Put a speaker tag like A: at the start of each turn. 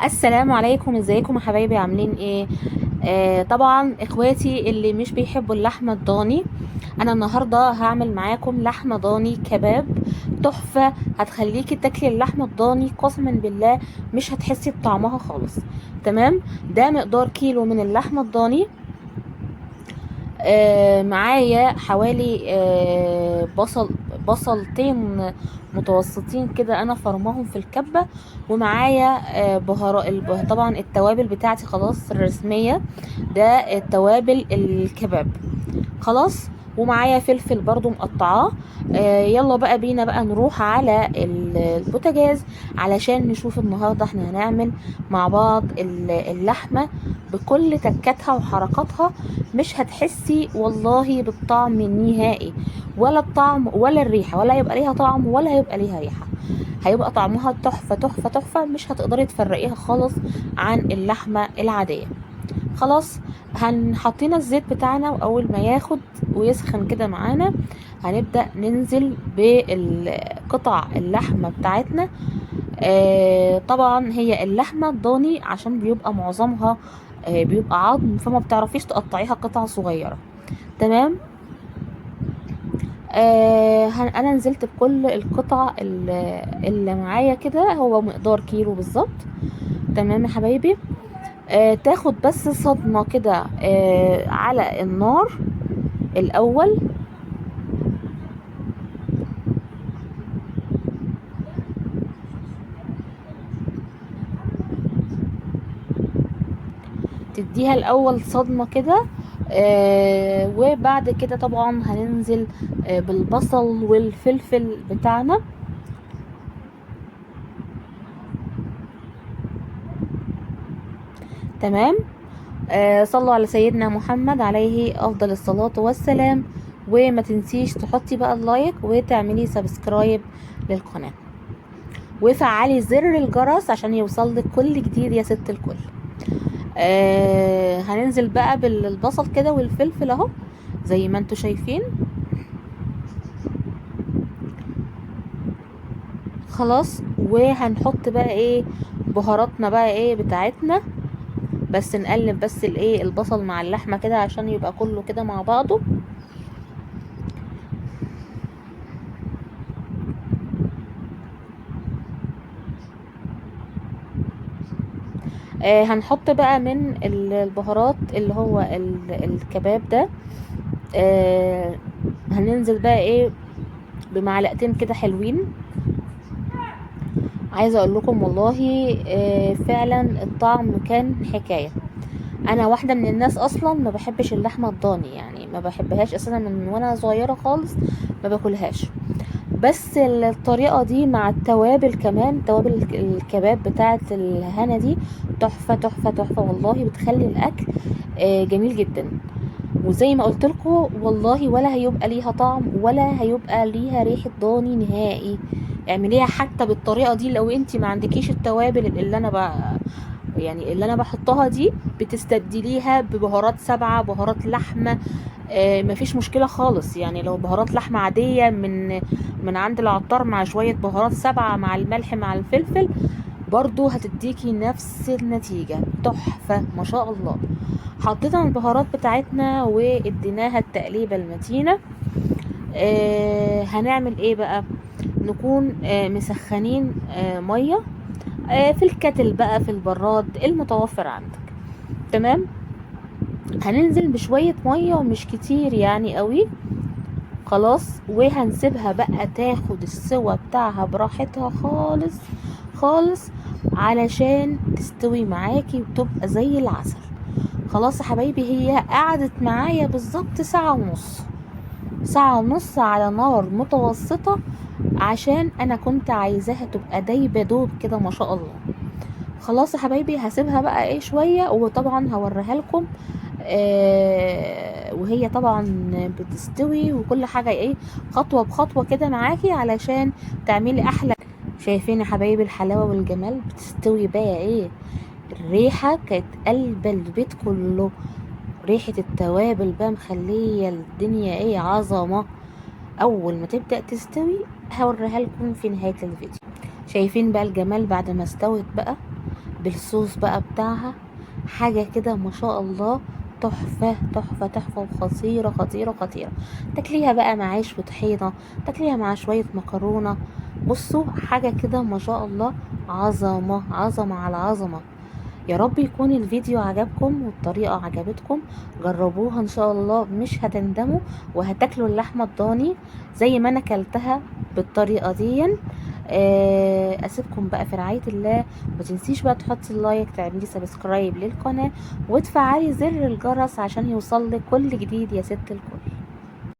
A: السلام عليكم، ازيكم يا حبايبي؟ عاملين ايه؟ طبعا اخواتي اللي مش بيحبوا اللحمه الضاني، انا النهارده هعمل معاكم لحمه ضاني كباب تحفه. هتخليكي تاكلي اللحمه الضاني قسما بالله مش هتحسي بطعمها خالص. تمام. ده مقدار كيلو من اللحمه الضاني. معايا حوالي بصلتين متوسطين كده، انا فرماهم في الكبة. ومعايا طبعا التوابل بتاعتي خلاص الرسمية، ده التوابل الكباب خلاص. ومعايا فلفل برضو مقطعاه. يلا بقى بينا بقى نروح على البوتاجاز علشان نشوف النهاردة احنا هنعمل مع بعض اللحمة بكل تكاتها وحركاتها. مش هتحسي والله بالطعم النهائي، ولا الطعم ولا الريحة، ولا هيبقى ليها طعم ولا هيبقى ليها ريحة. هيبقى طعمها تحفة تحفة تحفة، مش هتقدري تفرقيها خالص عن اللحمة العادية. خلاص. حطينا الزيت بتاعنا، واول ما ياخد ويسخن كده معانا هنبدأ ننزل بالقطع اللحمة بتاعتنا. طبعا هي اللحمة الضاني عشان بيبقى معظمها بيبقى عظم، فما بتعرفيش تقطعيها قطع صغيرة. تمام. انا نزلت بكل القطع اللي معايا كده، هو مقدار كيلو بالظبط. تمام يا حبايبي. تاخد بس صدمة كده على النار الأول. تديها الأول صدمة كده. وبعد كده طبعا هننزل بالبصل والفلفل بتاعنا. تمام. صلوا على سيدنا محمد عليه أفضل الصلاة والسلام. وما تنسيش تحطي بقى اللايك وتعملي سبسكرايب للقناة، وفعلي زر الجرس عشان يوصلك كل جديد يا ست الكل. هننزل بقى بالبصل كده والفلفل اهو زي ما انتوا شايفين. خلاص. وهنحط بقى ايه بهاراتنا بقى ايه بتاعتنا، بس نقلب بس الايه البصل مع اللحمة كده عشان يبقى كله كده مع بعضه. هنحط بقى من البهارات اللي هو الكباب ده. آه هننزل بقى ايه بمعلقتين كده حلوين. عايزه اقول لكم والله فعلا الطعم كان حكايه. انا واحده من الناس اصلا ما بحبش اللحمه الضاني، يعني ما بحبهاش اساسا من وانا صغيره خالص، ما باكلهاش. بس الطريقه دي مع التوابل كمان، توابل الكباب بتاعه الهنا دي تحفه تحفه تحفه والله، بتخلي الاكل جميل جدا. وزي ما قلت لكم والله ولا هيبقى ليها طعم ولا هيبقى ليها ريحه ضاني نهائي. اعمليها حتى بالطريقه دي لو انت ما عندكيش التوابل اللي انا يعني اللي انا بحطها دي، بتستبدليها ببهارات سبعة، بهارات لحمة. مفيش مشكلة خالص. يعني لو بهارات لحمة عادية من عند العطار مع شوية بهارات سبعة مع الملح مع الفلفل، برضو هتديكي نفس النتيجة تحفة ما شاء الله. حطينا البهارات بتاعتنا واديناها التقليبة المتينة. هنعمل ايه بقى؟ نكون مسخنين مية في الكتل بقى، في البراد المتوفر عندك. تمام. هننزل بشوية مية ومش كتير يعني قوي. خلاص. وهنسيبها بقى تاخد السوا بتاعها براحتها خالص خالص علشان تستوي معاكي وتبقى زي العسل. خلاص يا حبايبي، هي قعدت معايا بالظبط ساعة ونص، ساعة ونص على نار متوسطة، عشان انا كنت عايزاها تبقى دايبة دوب كده ما شاء الله. خلاص يا حبايبي، هسيبها بقى ايه شوية، وطبعا هوريها لكم وهي طبعا بتستوي وكل حاجة ايه خطوة بخطوة كده معاكي علشان تعملي احلى. شايفين يا حبايبي الحلاوة والجمال؟ بتستوي بقى ايه، الريحة كانت قلبة البيت كله، ريحة التوابل بقى مخلية الدنيا ايه عظمة. اول ما تبدأ تستوي هوريها لكم في نهاية الفيديو. شايفين بقى الجمال بعد ما استوت بقى؟ بالصوص بقى بتاعها، حاجة كده ما شاء الله، تحفة تحفة تحفة، وخطيرة خطيرة خطيرة. تاكليها بقى مع عيش وطحينة، تاكليها مع شوية مكرونة. بصوا حاجة كده ما شاء الله، عظمة عظمة على عظمة. يا رب يكون الفيديو عجبكم والطريقة عجبتكم. جربوها ان شاء الله مش هتندموا، وهتاكلوا اللحمة الضاني زي ما انا كلتها بالطريقة دي. اسيبكم بقى في رعاية الله. ما تنسيش بقى تحطي اللايك، تعملي سبسكرايب للقناة، وتفعلي زر الجرس عشان يوصلك كل جديد يا ست الكل.